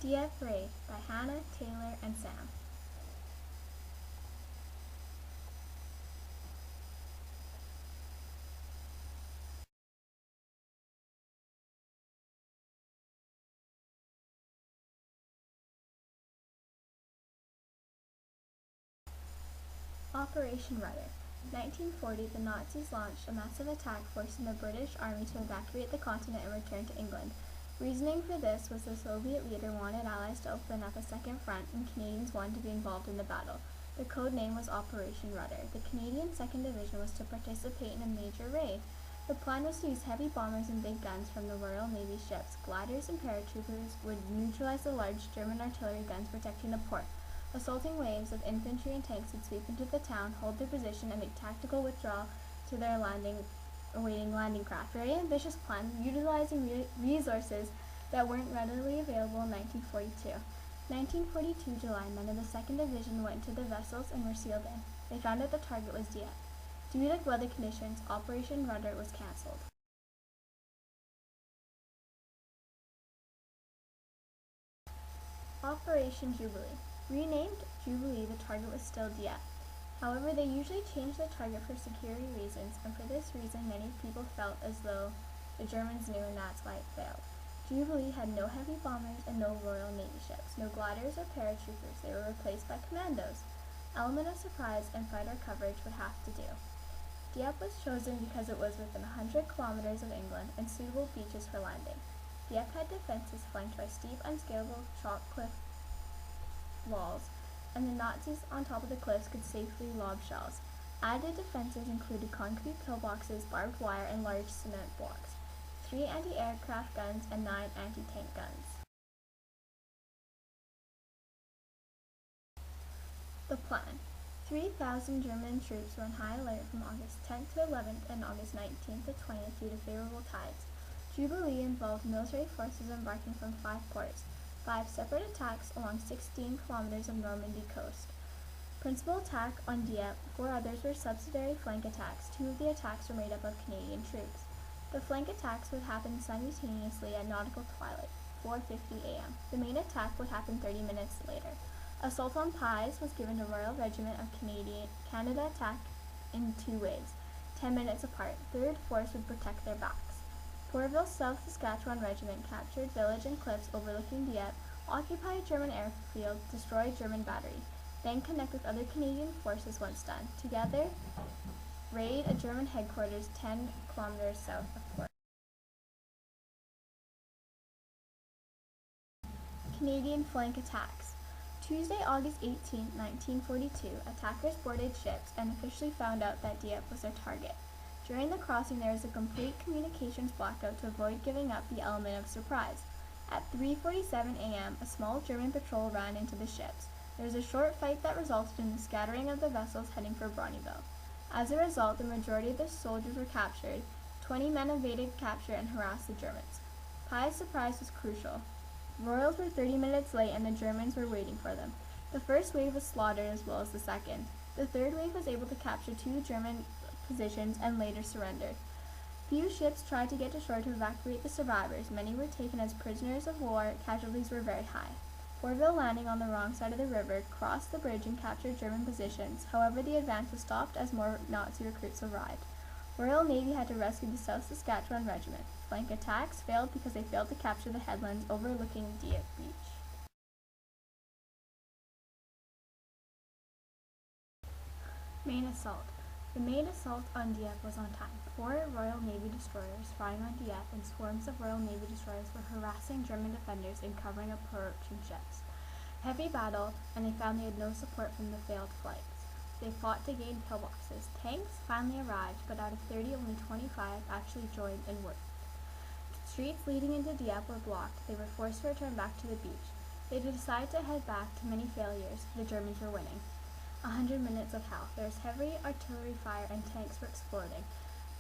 Dieppe Raid by Hannah, Taylor, and Sam. Operation Rudder. 1940, the Nazis launched a massive attack forcing the British Army to evacuate the continent and return to England. Reasoning for this was the Soviet leader wanted Allies to open up a second front and Canadians wanted to be involved in the battle. The code name was Operation Rudder. The Canadian 2nd Division was to participate in a major raid. The plan was to use heavy bombers and big guns from the Royal Navy ships. Gliders and paratroopers would neutralize the large German artillery guns protecting the port. Assaulting waves of infantry and tanks would sweep into the town, hold their position, and make tactical withdrawal to their awaiting landing craft. Very ambitious plan, utilizing resources that weren't readily available in 1942. 1942 July, men of the 2nd Division went into the vessels and were sealed in. They found out the target was Dieppe. Due to weather conditions, Operation Rudder was cancelled. Operation Jubilee. Renamed Jubilee, the target was still Dieppe. However, they usually changed the target for security reasons, and for this reason many people felt as though the Germans knew, and that's why it failed. Jubilee had no heavy bombers and no Royal Navy ships, no gliders or paratroopers. They were replaced by commandos. Element of surprise and fighter coverage would have to do. Dieppe was chosen because it was within 100 kilometers of England and suitable beaches for landing. Dieppe had defenses flanked by steep, unscalable chalk cliff walls, and the Nazis on top of the cliffs could safely lob shells. Added defenses included concrete pillboxes, barbed wire, and large cement blocks, 3 anti-aircraft guns, and 9 anti-tank guns. The plan. 3,000 German troops were on high alert from August 10th to 11th and August 19th to 20th due to favorable tides. Jubilee involved military forces embarking from 5 ports, 5 separate attacks along 16 kilometers of Normandy coast. Principal attack on Dieppe, 4 others were subsidiary flank attacks. 2 of the attacks were made up of Canadian troops. The flank attacks would happen simultaneously at nautical twilight, 4:50 a.m. The main attack would happen 30 minutes later. Assault on Pies was given to Royal Regiment of Canada attack in 2 waves, 10 minutes apart. 3rd Force would protect their backs. Pourville, South Saskatchewan Regiment captured village and cliffs overlooking Dieppe, occupied German airfield, destroyed German battery, then connect with other Canadian forces once done. Together, raid a German headquarters 10 kilometers south of Port. Canadian flank attacks. Tuesday, August 18, 1942, attackers boarded ships and officially found out that Dieppe was their target. During the crossing, there was a complete communications blackout to avoid giving up the element of surprise. At 3:47 a.m., a small German patrol ran into the ships. There was a short fight that resulted in the scattering of the vessels heading for Bonneville. As a result, the majority of the soldiers were captured. 20 men evaded capture and harassed the Germans. Pye's surprise was crucial. Royals were 30 minutes late and the Germans were waiting for them. The first wave was slaughtered as well as the second. The third wave was able to capture 2 German positions and later surrendered. Few ships tried to get to shore to evacuate the survivors. Many were taken as prisoners of war. Casualties were very high. Pourville, landing on the wrong side of the river, crossed the bridge and captured German positions. However, the advance was stopped as more Nazi recruits arrived. Royal Navy had to rescue the South Saskatchewan Regiment. Flank attacks failed because they failed to capture the headlands overlooking Dieppe Beach. Main assault. The main assault on Dieppe was on time. 4 Royal Navy destroyers firing on Dieppe and swarms of Royal Navy destroyers were harassing German defenders and covering approaching ships. Heavy battle, and they found they had no support from the failed flanks. They fought to gain pillboxes. Tanks finally arrived, but out of 30, only 25 actually joined and worked. Streets leading into Dieppe were blocked. They were forced to return back to the beach. They decided to head back to many failures. The Germans were winning. 100 minutes of hell. There was heavy artillery fire and tanks were exploding.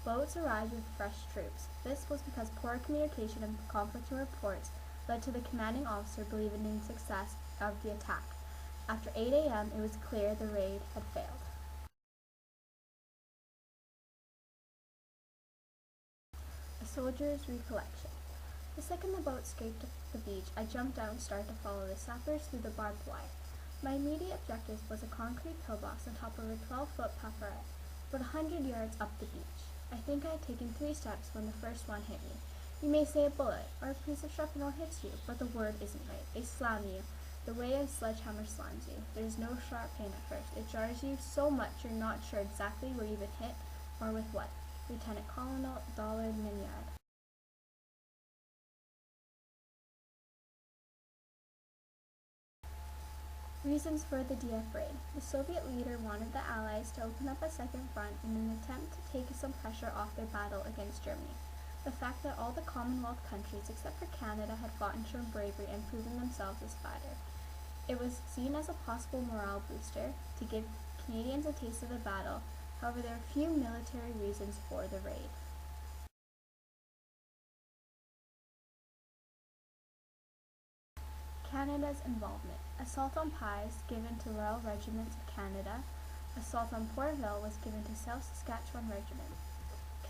Boats arrived with fresh troops. This was because poor communication and conflicting reports led to the commanding officer believing in the success of the attack. After 8 a.m., it was clear the raid had failed. A soldier's recollection. The second the boat scraped the beach, I jumped out and started to follow the sappers through the barbed wire. My immediate objective was a concrete pillbox on top of a 12-foot parapet, about 100 yards up the beach. I think I had taken 3 steps when the first one hit me. You may say a bullet or a piece of shrapnel hits you, but the word isn't right. They slam you, the way a sledgehammer slams you. There's no sharp pain at first. It jars you so much you're not sure exactly where you've been hit or with what. Lieutenant Colonel Dollard Mignard. Reasons for the Dieppe raid. The Soviet leader wanted the Allies to open up a second front in an attempt to take some pressure off their battle against Germany. The fact that all the Commonwealth countries except for Canada had fought and shown bravery and proven themselves as fighters. It was seen as a possible morale booster to give Canadians a taste of the battle. However, there are few military reasons for the raid. Canada's involvement. Assault on Pies, given to Royal Regiments of Canada. Assault on Portville was given to South Saskatchewan Regiment.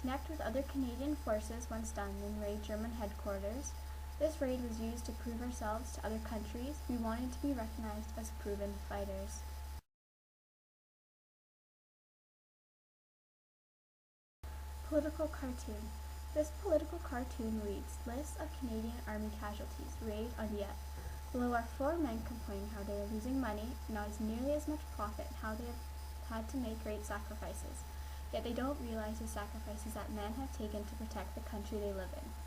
Connect with other Canadian forces once done, then raid German headquarters. This raid was used to prove ourselves to other countries. We wanted to be recognized as proven fighters. Political cartoon. This political cartoon reads, List of Canadian Army casualties, raid on Dieppe. Below are 4 men complaining how they are losing money, not as nearly as much profit, and how they have had to make great sacrifices. Yet they don't realize the sacrifices that men have taken to protect the country they live in.